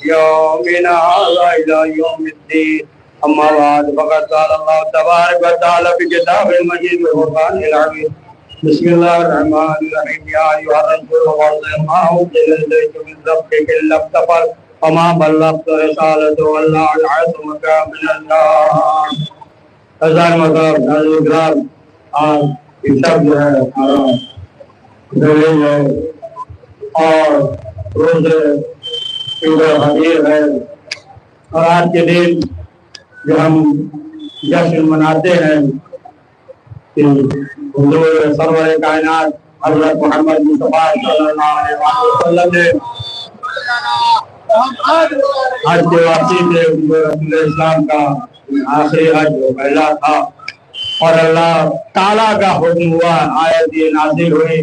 يومنا هذا إلى يوم الدين. أما بعد فقد قال الله تبارك وتعالى في كتابه المجيد والقرآن العظيم. بسم الله الرحمن الرحيم. يا أيها الرسول بلغ ما أنزل إليك من ربك إلا اغتفر وما بلغت رسالته والله يعصمك من النار. ہزار مطلب نظر اور یہ سب جو ہے دلیل ہے اور روزے عید الفطر ہے. اور آج کے دن جو ہم جشن مناتے ہیں کہ حضور سرور کائنات حضرت محمد مصطفیٰ صلی اللہ علیہ وسلم نے حج کے واپسی سے رسول اسلام کا آخری حج وہ پہلا تھا اور اللہ تعالیٰ کا حکم ہوا, آیت یہ نازل ہوئی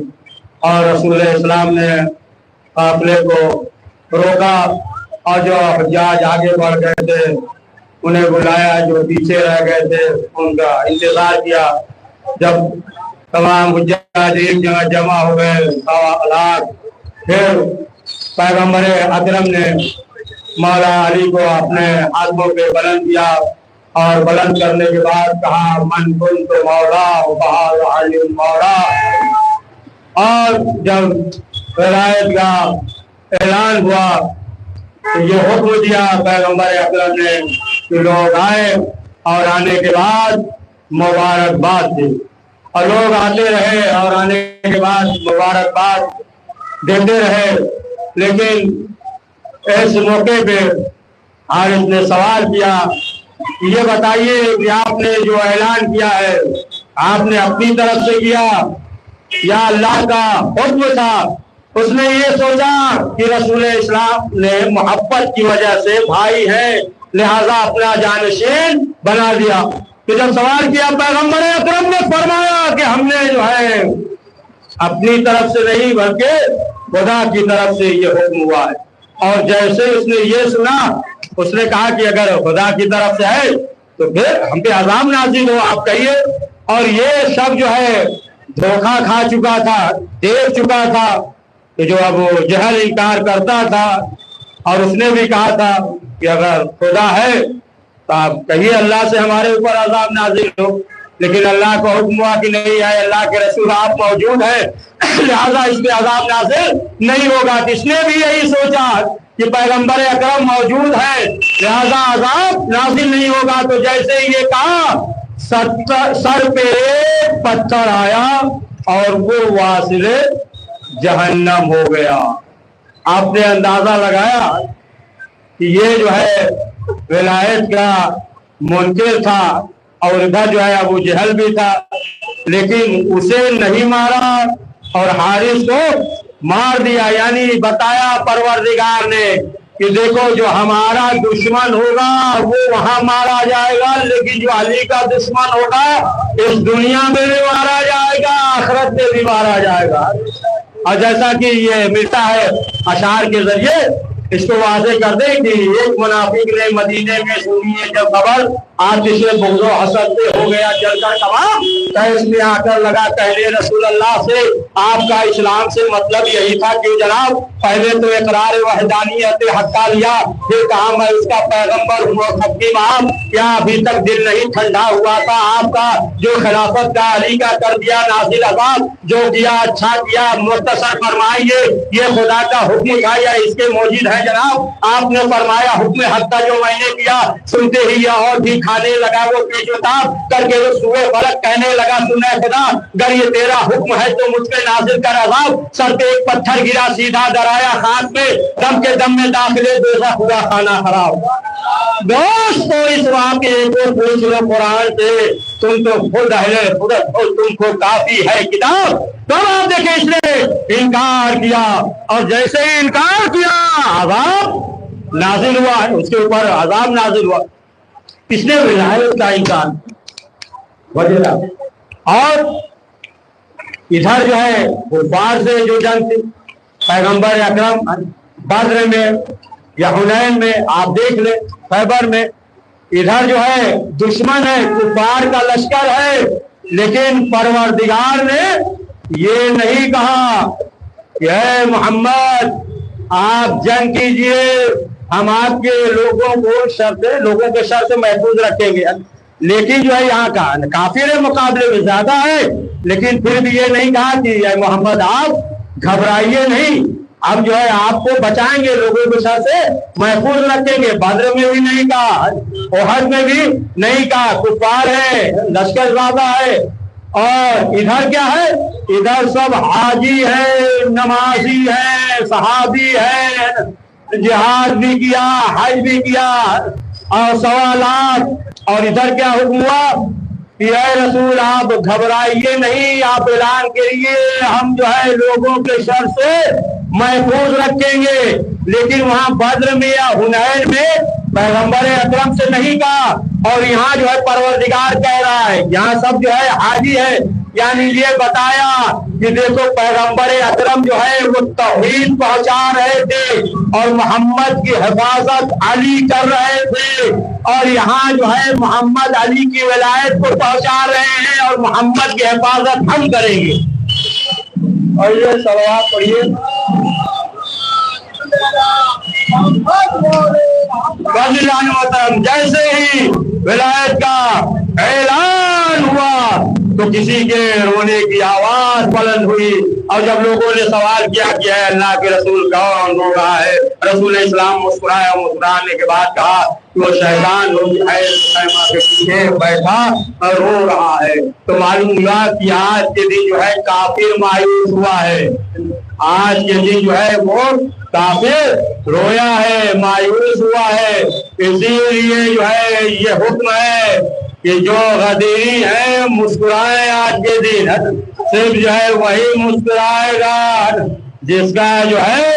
اور رسول اسلام نے قافلے کو روکا اور جو حجاج آگے بڑھ گئے تھے انہیں بلایا, جو پیچھے رہ گئے تھے ان کا انتظار کیا. جب تمام حجاج ایک جگہ جمع ہو گئے 1.25 لاکھ, پھر پیغمبر اکرم نے مولا علی کو اپنے ہاتھوں پہ بلند کیا اور بلند کرنے کے بعد کہا من کنت مولا وقال علی مولا. اور جب ولایت کا اعلان ہوا تو یہ حکم دیا پیغمبر اکرم نے کہ لوگ آئے اور آنے کے بعد مبارکباد دی اور لوگ آتے رہے اور آنے کے بعد مبارکباد دیتے رہے. لیکن اس موقع پہ حارث نے سوال کیا یہ بتائیے کہ آپ نے جو اعلان کیا ہے آپ نے اپنی طرف سے کیا یا اللہ کا حکم تھا؟ اس نے یہ سوچا کہ رسول اسلام نے محبت کی وجہ سے بھائی ہے لہذا اپنا جانشین بنا دیا. کہ جب سوال کیا پیغمبر اکرم نے فرمایا کہ ہم نے جو ہے اپنی طرف سے نہیں بلکہ خدا کی طرف سے یہ حکم ہوا ہے. اور جیسے اس نے یہ سنا اس نے کہا کہ اگر خدا کی طرف سے ہے تو پھر ہم پہ عذاب نازل ہو, آپ کہیے. اور یہ سب جو ہے دھوکہ کھا چکا تھا, دیکھ چکا تھا کہ جو اب جہل انکار کرتا تھا اور اس نے بھی کہا تھا کہ اگر خدا ہے تو آپ کہیے اللہ سے ہمارے اوپر عذاب نازل ہو. لیکن اللہ کو حکم ہوا کہ نہیں ہے, اللہ کے رسول آپ موجود ہیں لہذا اس پہ عذاب نازل نہیں ہوگا. اس نے بھی یہی سوچا کہ پیغمبر اکرم موجود ہے لہذا عذاب نازل نہیں ہوگا. تو جیسے یہ کہا سر پہ پتھر آیا اور وہ واصل جہنم ہو گیا. آپ نے اندازہ لگایا کہ یہ جو ہے ولایت کا منکر تھا اور ادھر جو ہے ابو جہل بھی تھا, لیکن اسے نہیں مارا اور حارث کو مار دیا. یعنی بتایا پروردگار نے کہ دیکھو جو ہمارا دشمن ہوگا وہ وہاں مارا جائے گا, لیکن جو علی کا دشمن ہوگا اس دنیا میں بھی مارا جائے گا, آخرت میں بھی مارا جائے گا. اور جیسا کہ یہ ملتا ہے اشعار کے ذریعے اس کو واضح کر دیں کہ ایک منافق نے مدینے میں سنی ہے جب خبر آتش بغض و حسد سے ہو گیا جل کر تمام, تو اس میں آ کر لگا کہنے رسول اللہ سے آپ کا اسلام سے مطلب یہی تھا کہ جناب پہلے تو اقرار وحدانیت حق کا لیا, پھر کہا میں اس کا پیغمبر ہوں حکیم آپ, کیا ابھی تک دل نہیں ٹھنڈا ہوا تھا آپ کا؟ جو خلافت کا علی کا کر دیا نازل عذاب, جو کیا اچھا کیا, مختصر فرمائیے یہ خدا کا حکم تھا یا اس کے موجود ہے جناب؟ آپ نے فرمایا حکم حق کا جو میں نے کیا. سنتے ہی یا اور بھی کھانے لگا وہ پیچ اتار کر کے وہ سوئے فلک کہنے لگا سنے خدا اگر یہ تیرا حکم ہے تو مجھ پہ نازل کر عذاب. سر پہ ایک پتھر گرا سیدھا درایا ہاتھ میں, دم کے دم میں داخلے دوزخ ہوا خانہ خراب. دوستو اس واقعے کو پوچھ لو قرآن سے, تم تو خود اہل خودت ہو, تم کو کافی ہے کتاب. تو آپ دیکھیں اس نے انکار کیا اور جیسے ہی انکار کیا عذاب نازل ہوا ہے, اس کے اوپر عذاب نازل ہوا. اس نے ولایت کا انکار وجہ. اور ادھر جو ہے کفار سے جو جنگ تھی پیغمبر اکرم بدر میں یا حنین میں آپ دیکھ لیں خیبر میں, ادھر جو ہے دشمن ہے کفار کا لشکر ہے, لیکن پروردگار نے یہ نہیں کہا کہ اے محمد آپ جنگ کیجئے ہم آپ کے لوگوں کے شر سے محفوظ رکھیں گے. لیکن جو ہے یہاں کا کافر مقابلے میں زیادہ ہے، لیکن پھر بھی یہ نہیں کہا کہ اے محمد آپ گھبرائیے نہیں، ہم جو ہے آپ کو بچائیں گے، لوگوں کے شر سے محفوظ رکھیں گے. بدر میں بھی نہیں کہا، احد میں بھی نہیں کہا. کفار ہے، لشکر زیادہ ہے، اور ادھر کیا ہے؟ ادھر سب حاجی ہے، نمازی ہے، صحابی ہے، جہاد بھی کیا، حج بھی کیا، اور سوالات. اور ادھر کیا حکم ہوا کہ اے رسول آپ گھبرائیے نہیں، آپ اعلان کریے ہم جو ہے لوگوں کے شر سے محفوظ رکھیں گے. لیکن وہاں بدر میں یا حنین میں پیغمبر اکرم سے نہیں کہا. اور یہاں جو ہے پروردگار کہہ رہا ہے، یہاں سب جو ہے حاجی ہے، یعنی یہ بتایا کہ دیکھو پیغمبر اکرم جو ہے وہ توحید پہنچا رہے تھے اور محمد کی حفاظت علی کر رہے تھے، اور یہاں جو ہے محمد علی کی ولایت کو پہنچا رہے ہیں اور محمد کی حفاظت ہم کریں گے. اور یہ صلوات پڑھیے. جیسے ہی ولایت کا اعلان ہوا تو کسی کے رونے کی آواز بلند ہوئی، اور جب لوگوں نے سوال کیا کہ اے اللہ کے رسول کون رو رہا ہے، رسول اسلام مسکرائے، اور مسکرانے کے بعد کہا کہ وہ شیطان خیمہ کے پیچھے بیٹھا اور رو رہا ہے. تو معلوم ہوا کہ آج کے دن جو ہے کافر مایوس ہوا ہے، آج کے دن جو ہے وہ کافر رویا ہے، مایوس ہوا ہے. اسی لیے جو ہے یہ حکم ہے کہ جو غدیری ہیں مسکرائے آج کے دن. صرف جو ہے وہی مسکرائے گا جس کا جو ہے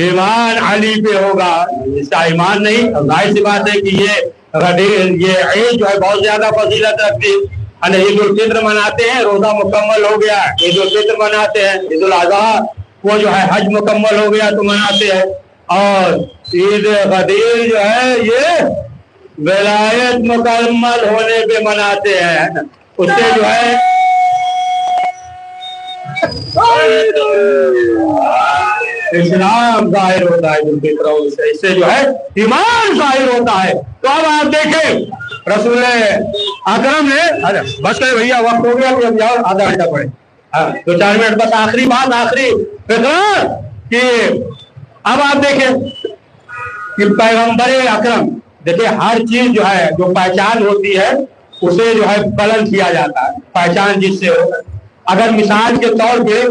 ایمان علی پہ ہوگا. جس کا ایمان نہیں، ظاہر سی بات ہے کہ یہ عید جو ہے بہت زیادہ فضیلت رکھتی ہے. عید الفطر مناتے ہیں، روزہ مکمل ہو گیا، عید الفطر مناتے ہیں. عید الاضحیٰ وہ جو ہے حج مکمل ہو گیا تو مناتے ہیں. اور عید غدیر جو ہے یہ ولایت مکمل ہونے پہ مناتے ہیں. اس سے جو ہے اسلام ظاہر ہوتا ہے، اس سے جو ہے ایمان ظاہر ہوتا ہے. تو اب آپ دیکھیں رسول اکرم نے بس کرے بھیا وقت ہو گیا کہ اب جاؤ آدھا گھنٹہ پڑے، 2-4 منٹ بس. آخری بات، آخری فکر کہ اب آپ دیکھیں کہ پیغمبر اکرم، دیکھیں ہر چیز جو ہے جو پہچان ہوتی ہے اسے جو ہے بلند کیا جاتا ہے، پہچان جس سے ہو. اگر مثال کے طور پہ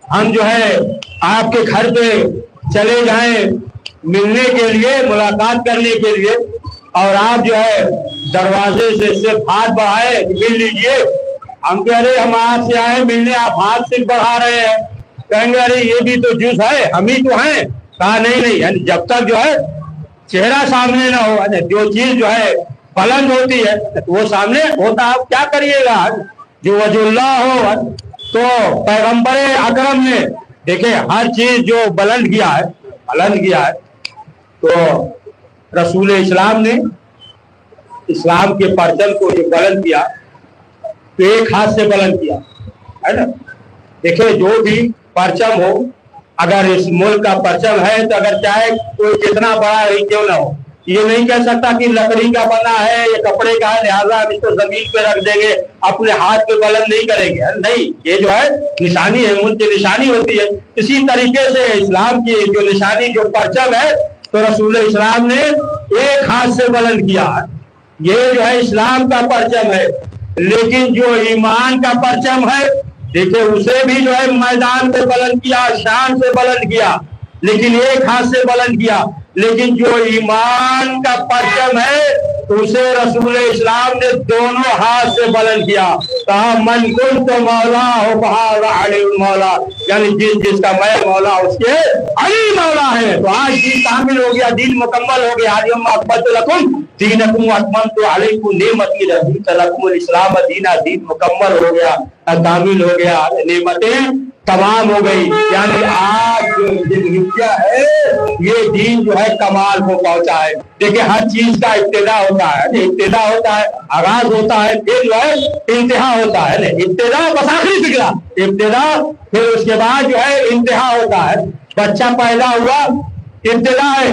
ہم جو ہے آپ کے گھر پہ چلے جائیں ملنے کے لیے، ملاقات کرنے کے لیے، اور آپ جو ہے دروازے سے صرف ہاتھ بڑھائے مل لیجئے، ہم کہہ رہے ہم آپ سے آئے ملنے، آپ ہاتھ صرف بڑھا رہے ہیں، کہیں گے ارے یہ بھی تو جز ہے، ہم ہی تو ہیں. کہا نہیں، یعنی جب تک جو ہے چہرہ سامنے نہ ہو، جو چیز جو ہے بلند ہوتی ہے وہ سامنے ہوتا، آپ کیا کریے گا جو وجہ اللہ ہو. تو پیغمبر اکرم نے دیکھیں ہر چیز جو بلند کیا ہے. تو رسول اسلام نے اسلام کے پرچم کو جو بلند کیا تو ایک ہاتھ سے بلند کیا ہے نا. دیکھیں جو بھی پرچم ہو، اگر اس ملک کا پرچم ہے تو اگر چاہے کوئی کتنا بڑا ہی کیوں نہ ہو، یہ نہیں کہہ سکتا کہ لکڑی کا بنا ہے یا کپڑے کا ہے لہٰذا ہم اس کو زمین پہ رکھ دیں گے، اپنے ہاتھ پہ بلند نہیں کریں گے. نہیں، یہ جو ہے نشانی ہے، ملک کی نشانی ہوتی ہے. اسی طریقے سے اسلام کی جو نشانی جو پرچم ہے تو رسول اسلام نے ایک ہاتھ سے بلند کیا. یہ جو ہے اسلام کا پرچم ہے. لیکن جو ایمان کا پرچم ہے دیکھیں اسے بھی جو ہے میدان پہ بلند کیا، شان سے بلند کیا، لیکن ایک ہاتھ سے بلند کیا. لیکن جو ایمان کا پرچم ہے اسے رسول اسلام نے دونوں ہاتھ سے بلند کیا. کہا من کنت مولا ہو بہار علی مولا، یعنی جس کا میں مولا اس کے علی مولا ہے. تو آج دین کامل ہو گیا، دین مکمل ہو گیا. اليوم اکملت لکم دینکم واتممت علیکم نعمتی ورضیت لکم الاسلام دینا. دین مکمل ہو گیا، کامل ہو گیا، نعمتیں تمام ہو گئی. یعنی آج جو دن ہے یہ دین جو ہے کمال کو پہنچا ہے. دیکھیں ہر چیز کا ابتدا ہوتا ہے، آغاز ہوتا ہے، پھر جو ہے انتہا ہوتا ہے. ابتدا بس آخری فکرہ، ابتدا، پھر اس کے بعد جو ہے انتہا ہوتا ہے. بچہ پیدا ہوا، ابتدا ہے،